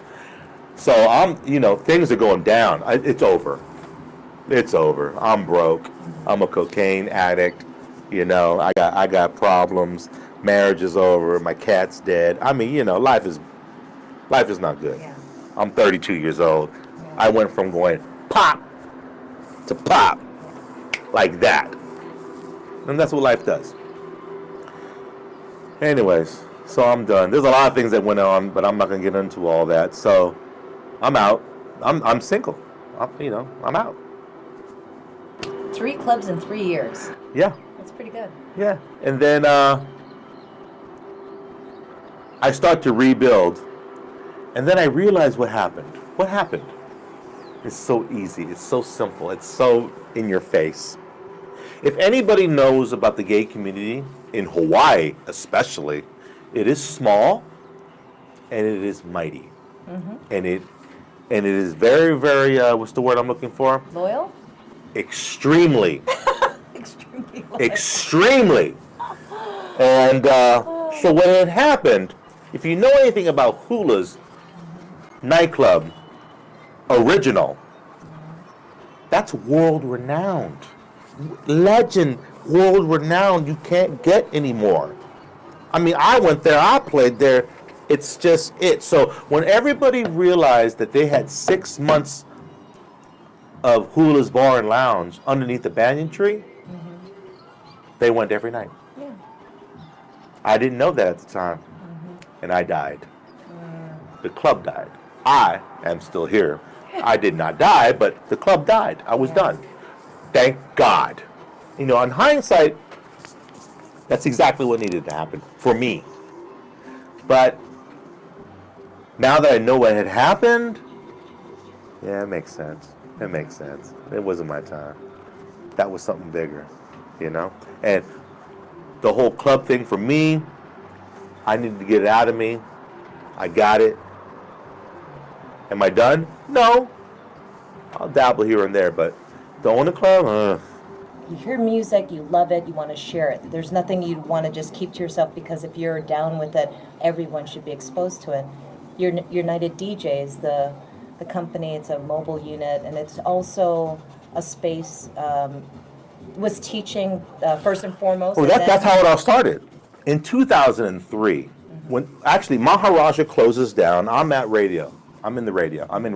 Speaker 3: So things are going down. It's over. It's over. I'm broke. I'm a cocaine addict. I got problems. Marriage is over. My cat's dead. I mean, life is not good.
Speaker 2: Yeah.
Speaker 3: I'm 32 years old.
Speaker 2: Yeah.
Speaker 3: I went from going pop to pop like that. And that's what life does. Anyways, so I'm done. There's a lot of things that went on, but I'm not going to get into all that. So I'm out. I'm single. I'm out.
Speaker 2: 3 clubs in 3 years.
Speaker 3: Yeah.
Speaker 2: That's pretty good.
Speaker 3: Yeah. And then I start to rebuild. And then I realize what happened. What happened? It's so easy. It's so simple. It's so in your face. If anybody knows about the gay community, in Hawaii especially, it is small and it is mighty. And it is very, very, what's the word I'm looking for?
Speaker 2: Loyal?
Speaker 3: Extremely.
Speaker 2: Extremely loyal.
Speaker 3: Extremely. And so when it happened, if you know anything about Hula's nightclub, original, that's world renowned. Legend, world renowned, you can't get anymore. I mean, I went there, I played there, it's just it. So when everybody realized that they had 6 months of Hula's Bar and Lounge underneath the banyan tree, they went every night.
Speaker 2: Yeah.
Speaker 3: I didn't know that at the time, and I died. The club died. I am still here. I did not die, but the club died. I was done. Thank God. You know, in hindsight, that's exactly what needed to happen for me. But now that I know what had happened, yeah, it makes sense. It makes sense. It wasn't my time. That was something bigger, you know? And the whole club thing for me, I needed to get it out of me. I got it. Am I done? No. I'll dabble here and there, but to own a club,
Speaker 2: You hear music, you love it, you want to share it. There's nothing you'd want to just keep to yourself, because if you're down with it, everyone should be exposed to it. United DJs, the company, it's a mobile unit, and it's also a space, was teaching first and foremost.
Speaker 3: well, that's how it all started. In 2003, when actually Maharaja closes down, I'm at radio. I'm in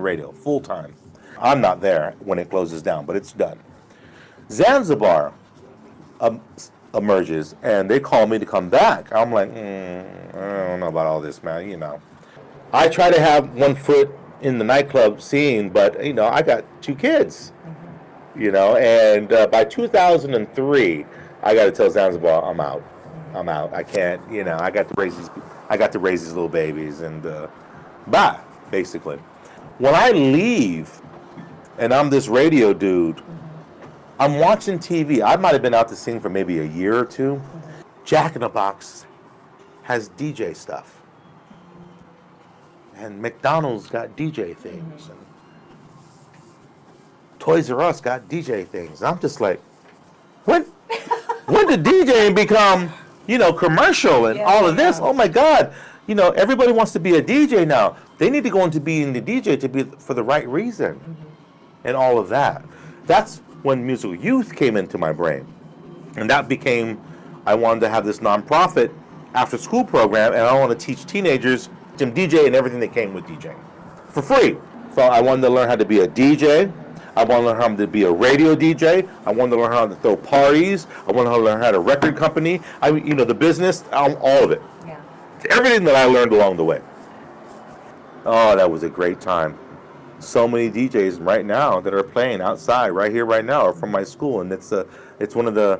Speaker 3: radio full time. I'm not there when it closes down, but it's done. Zanzibar emerges, and they call me to come back. I'm like, I don't know about all this, man, you know. I try to have one foot in the nightclub scene, but, you know, I got 2 kids, you know, and by 2003, I got to tell Zanzibar, I'm out. I can't, you know, I got to raise these little babies, and bye, basically. When I leave, and I'm this radio dude, I'm watching TV. I might have been out to sing for maybe a year or 2. Jack in the Box has DJ stuff. And McDonald's got DJ things. And Toys R Us got DJ things. And I'm just like, when did DJing become, you know, commercial and all of this? Oh my God. You know, everybody wants to be a DJ now. They need to go into being the DJ to be for the right reason. And all of that. That's when musical youth came into my brain. And that became, I wanted to have this nonprofit after school program, and I want to teach teenagers some DJ and everything that came with DJing for free. So I wanted to learn how to be a DJ. I wanted to learn how to be a radio DJ. I wanted to learn how to throw parties. I wanted to learn how to record company. I mean, you know, the business, all of it.
Speaker 2: Yeah.
Speaker 3: Everything that I learned along the way. Oh, that was a great time. So many DJs right now that are playing outside right here, right now, are from my school, and it's one of the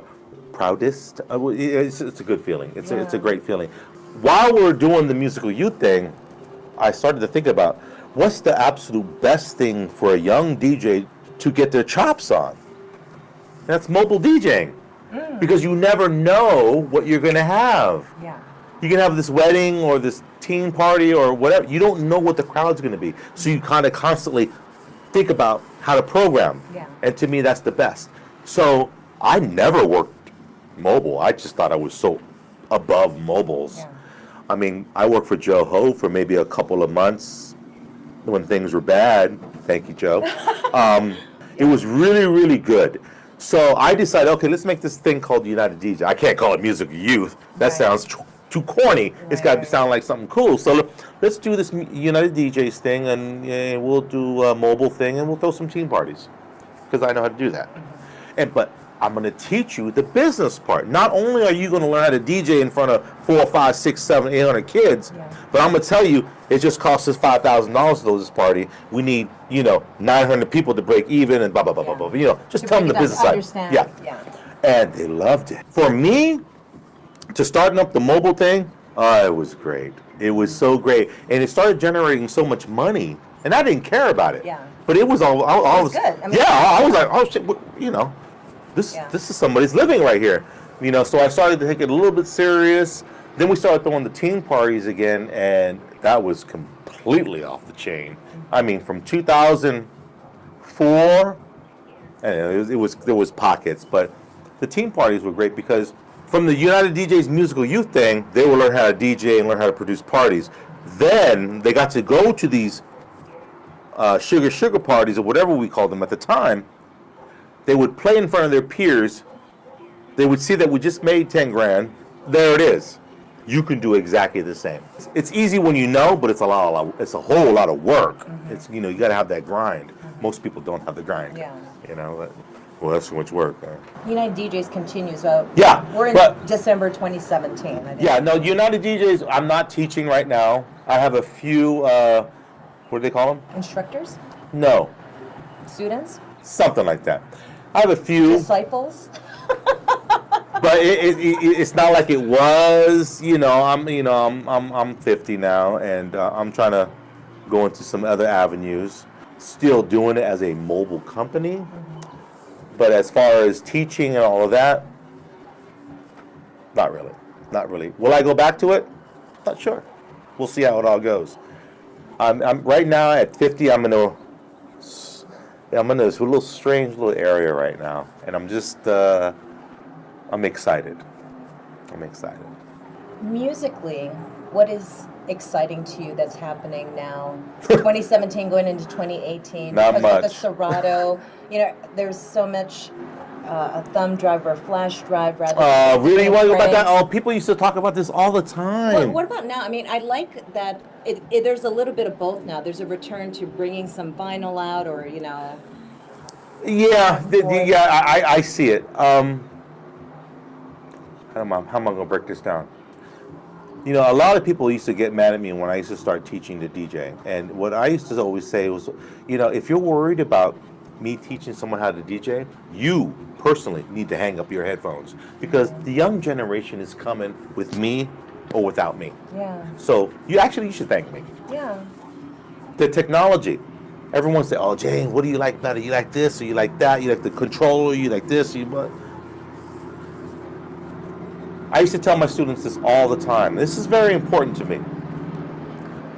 Speaker 3: proudest. It's a good feeling. It's a great feeling. While we're doing the musical youth thing, I started to think about what's the absolute best thing for a young DJ to get their chops on. That's mobile DJing, because you never know what you're going to have.
Speaker 2: Yeah.
Speaker 3: You can have this wedding or this teen party or whatever. You don't know what the crowd's going to be. So you kind of constantly think about how to program.
Speaker 2: Yeah.
Speaker 3: And to me, that's the best. So I never worked mobile. I just thought I was so above mobiles.
Speaker 2: Yeah.
Speaker 3: I mean, I worked for Joe Ho for maybe a couple of months when things were bad. Thank you, Joe. It was really, really good. So I decided, okay, let's make this thing called United DJs. I can't call it Music Youth. That sounds too corny. It's got to sound like something cool. So let's do this United DJs thing, and we'll do a mobile thing, and we'll throw some teen parties, because I know how to do that. But I'm going to teach you the business part. Not only are you going to learn how to DJ in front of 4, 5, 6, 7, 800 kids, but I'm going to tell you, it just costs us $5,000 to do this party. We need, 900 people to break even, and blah, blah, blah, blah, blah. Just tell them the business side. Yeah. And they loved it. For me, to starting up the mobile thing, it was great. It was so great. And it started generating so much money. And I didn't care about it.
Speaker 2: Yeah.
Speaker 3: But it was all,
Speaker 2: It was good. I mean,
Speaker 3: I was like, oh shit, this is somebody's living right here. You know, so I started to take it a little bit serious. Then we started throwing the teen parties again, and that was completely off the chain. I mean, from 2004, and there was pockets, but the teen parties were great because from the United DJs musical youth thing, they would learn how to DJ and learn how to produce parties. Then they got to go to these sugar parties or whatever we called them at the time. They would play in front of their peers. They would see that we just made 10 grand. There it is. You can do exactly the same. It's easy when you know, but it's a whole lot of work.
Speaker 2: Mm-hmm.
Speaker 3: It's, you know, you got to have that grind. Most people don't have the grind.
Speaker 2: Yeah.
Speaker 3: You know, well, that's too much work.
Speaker 2: United DJs continues.
Speaker 3: Yeah.
Speaker 2: We're in December 2017. I think.
Speaker 3: Yeah, no, United DJs, I'm not teaching right now. I have a few, what do they call them?
Speaker 2: Instructors?
Speaker 3: No.
Speaker 2: Students?
Speaker 3: Something like that. I have a few.
Speaker 2: Disciples?
Speaker 3: But it's not like it was. I'm 50 now, and I'm trying to go into some other avenues. Still doing it as a mobile company, but as far as teaching and all of that, not really. Will I go back to it? Not sure. We'll see how it all goes. I'm right now at 50. I'm in this little strange little area right now, and I'm just. I'm excited.
Speaker 2: Musically, what is exciting to you that's happening now? 2017 going into 2018.
Speaker 3: Not
Speaker 2: because
Speaker 3: much.
Speaker 2: With the Serato, there's so much a thumb drive or a flash drive rather than
Speaker 3: really? You want to go about that?
Speaker 2: frames.
Speaker 3: Oh, people used to talk about this all the time.
Speaker 2: What about now? I mean, I like that there's a little bit of both now. There's a return to bringing some vinyl out or,
Speaker 3: Yeah, I see it. How am I going to break this down? A lot of people used to get mad at me when I used to start teaching to DJ. And what I used to always say was, if you're worried about me teaching someone how to DJ, you personally need to hang up your headphones. Because the young generation is coming with me or without me.
Speaker 2: Yeah.
Speaker 3: So you should thank me.
Speaker 2: Yeah.
Speaker 3: The technology. Everyone say, "Oh, Jane, what do you like better? You like this or you like that? You like the controller? You like this?" I used to tell my students this all the time. This is very important to me.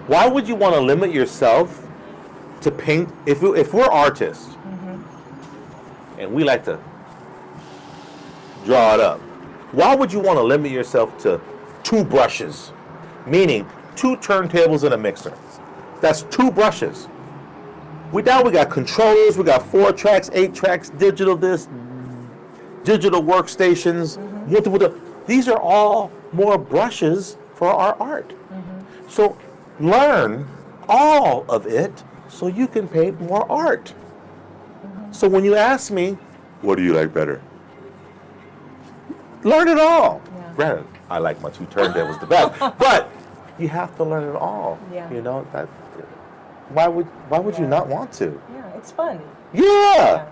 Speaker 3: Why would you want to limit yourself to paint? If we're artists and we like to draw it up, why would you want to limit yourself to 2 brushes? Meaning 2 turntables and a mixer. That's 2 brushes. We got controllers, we got 4 tracks, 8 tracks, digital disc, digital workstations. These are all more brushes for our art. So learn all of it so you can paint more art. So when you ask me, what do you like better? Learn it all.
Speaker 2: Yeah.
Speaker 3: Granted, I like my 2 turntables the best, but you have to learn it all.
Speaker 2: Yeah.
Speaker 3: Why would you not want to?
Speaker 2: Yeah, it's fun.
Speaker 3: Yeah,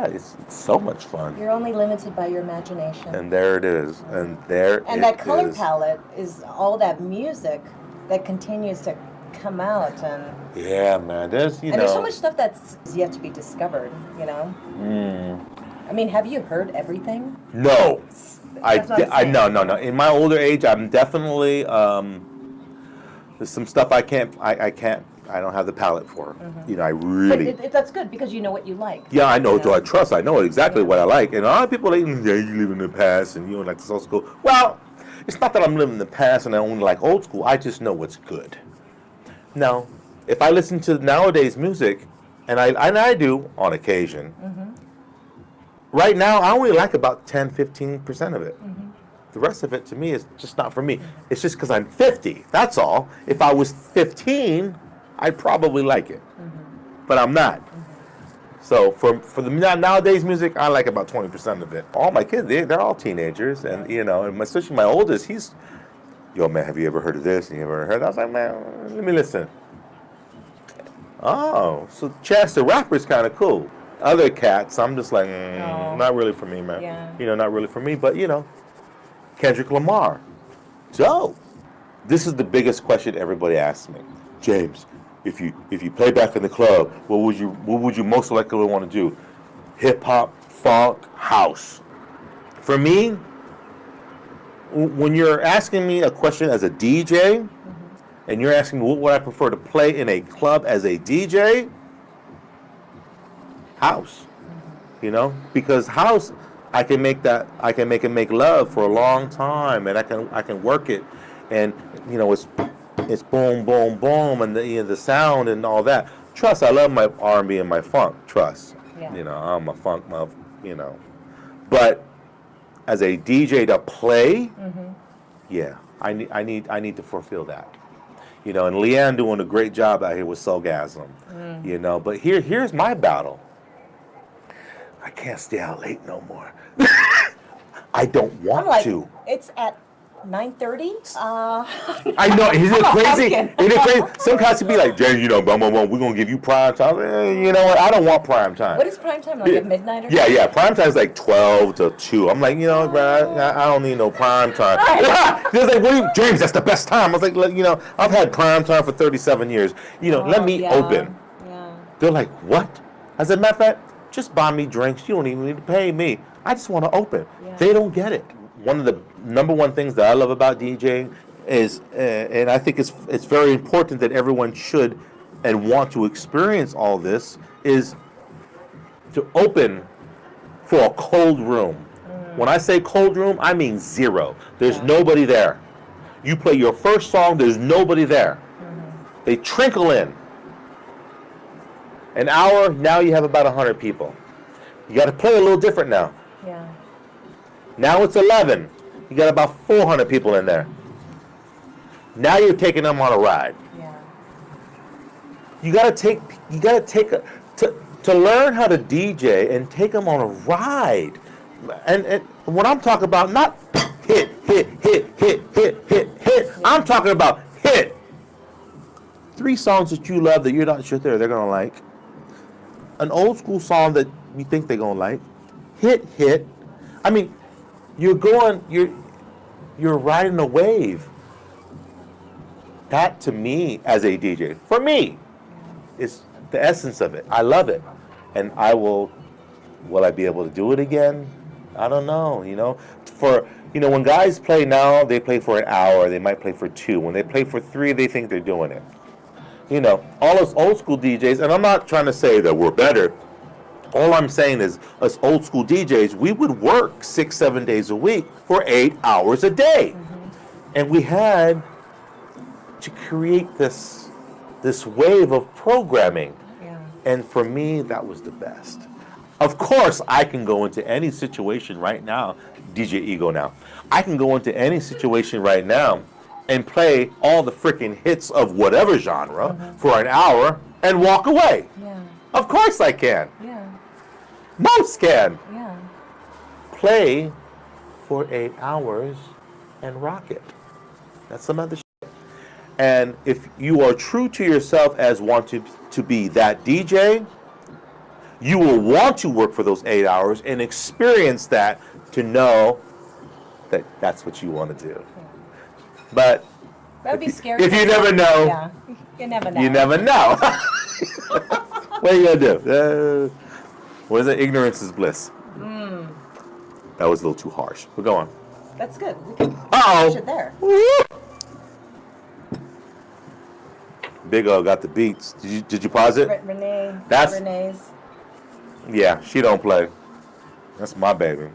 Speaker 3: it's so much fun.
Speaker 2: You're only limited by your imagination.
Speaker 3: And there it is. And
Speaker 2: that color palette is all that music that continues to come out
Speaker 3: yeah, man. There's
Speaker 2: so much stuff that's yet to be discovered, I mean, have you heard everything?
Speaker 3: No.
Speaker 2: That's what I'm saying.
Speaker 3: No. In my older age, I'm definitely there's some stuff I don't have the palate for. I really.
Speaker 2: But that's good because you know what you like.
Speaker 3: Yeah, I know. Do I trust? I know exactly what I like. And a lot of people like, you live in the past and you don't like this old school. Well, it's not that I'm living in the past and I only like old school. I just know what's good. Now, if I listen to nowadays music, and I do on occasion, right now I only like about 10-15% of it. The rest of it to me is just not for me. It's just because I'm 50. That's all. If I was 15, I'd probably like it, but I'm not. So for the nowadays music, I like about 20% of it. All my kids, they're all teenagers, and and especially my oldest, he's, yo man, have you ever heard of this? And you ever heard that? I was like, man, let me listen. Oh, so Chance the Rapper's kind of cool. Other cats, I'm just like, not really for me, man.
Speaker 2: Yeah.
Speaker 3: Not really for me. But Kendrick Lamar, dope. This is the biggest question everybody asks me, James. If you play back in the club, what would you most likely want to do? Hip hop, funk, house. For me, when you're asking me a question as a DJ, and you're asking me what would I prefer to play in a club as a DJ, house. You know, because house, I can make it make love for a long time, and I can work it, and you know, it's boom, boom, boom, and the sound and all that. Trust, I love my R&B and my funk. Trust, you know, I'm a funk, you know, but as a DJ to play, yeah, I need to fulfill that. You know, and Leanne doing a great job out here with Soulgasm. You know, but here's my battle. I can't stay out late no more. I don't want to.
Speaker 2: It's at 9:30.
Speaker 3: I know. Is it crazy? Is it crazy? Some guys would be like, Jay, you know, we're gonna give you prime time. You know what? I don't want prime time.
Speaker 2: What is prime time? Like at midnight or something?
Speaker 3: Yeah. Prime time is like 12 to 2. I'm like, you know, bro, I don't need no prime time. They're like, what are you, James? That's the best time. I was like, you know, I've had prime time for 37 years. You know, let me open.
Speaker 2: Yeah.
Speaker 3: They're like, what? As a matter of fact, just buy me drinks. You don't even need to pay me. I just want to open. Yeah. They don't get it. One of the number one things that I love about DJing is, and I think it's very important that everyone should and want to experience all this, is to open for a cold room. When I say cold room, I mean zero. There's nobody there. You play your first song, there's nobody there. They trickle in. An hour, now you have about 100 people. You got to play a little different now.
Speaker 2: Yeah.
Speaker 3: Now it's 11. You got about 400 people in there. Now you're taking them on a ride.
Speaker 2: Yeah.
Speaker 3: You got to learn how to DJ and take them on a ride. And when I'm talking about not hit. I'm talking about hit. 3 songs that you love that you're not sure they're gonna like. An old school song that you think they're gonna like. Hit. I mean, you're riding a wave. That to me as a DJ, for me, is the essence of it. I love it. And will I be able to do it again? I don't know, you know. When guys play now, they play for an hour, they might play for 2. When they play for 3, they think they're doing it. You know, all those old school DJs, and I'm not trying to say that we're better. All I'm saying is, us old school DJs, we would work 6-7 days a week for 8 hours a day. And we had to create this wave of programming.
Speaker 2: Yeah.
Speaker 3: And for me, that was the best. Of course, I can go into any situation right now, DJ Ego now. I can go into any situation right now and play all the freaking hits of whatever genre for an hour and walk away.
Speaker 2: Yeah.
Speaker 3: Of course I can.
Speaker 2: Yeah.
Speaker 3: Most can.
Speaker 2: Yeah.
Speaker 3: Play for 8 hours and rock it. That's some other shit. And if you are true to yourself as wanting to be that DJ, you will want to work for those 8 hours and experience that to know that that's what you want to do. But
Speaker 2: that'd be scary.
Speaker 3: If you never know,
Speaker 2: yeah, you never know.
Speaker 3: You never know. What are you gonna do? What is it? Ignorance is bliss. That was a little too harsh. But go on.
Speaker 2: That's good. We can
Speaker 3: Uh-oh.
Speaker 2: finish it there.
Speaker 3: Big O got the beats. Did you pause it?
Speaker 2: Renee's.
Speaker 3: Yeah, she don't play. That's my baby.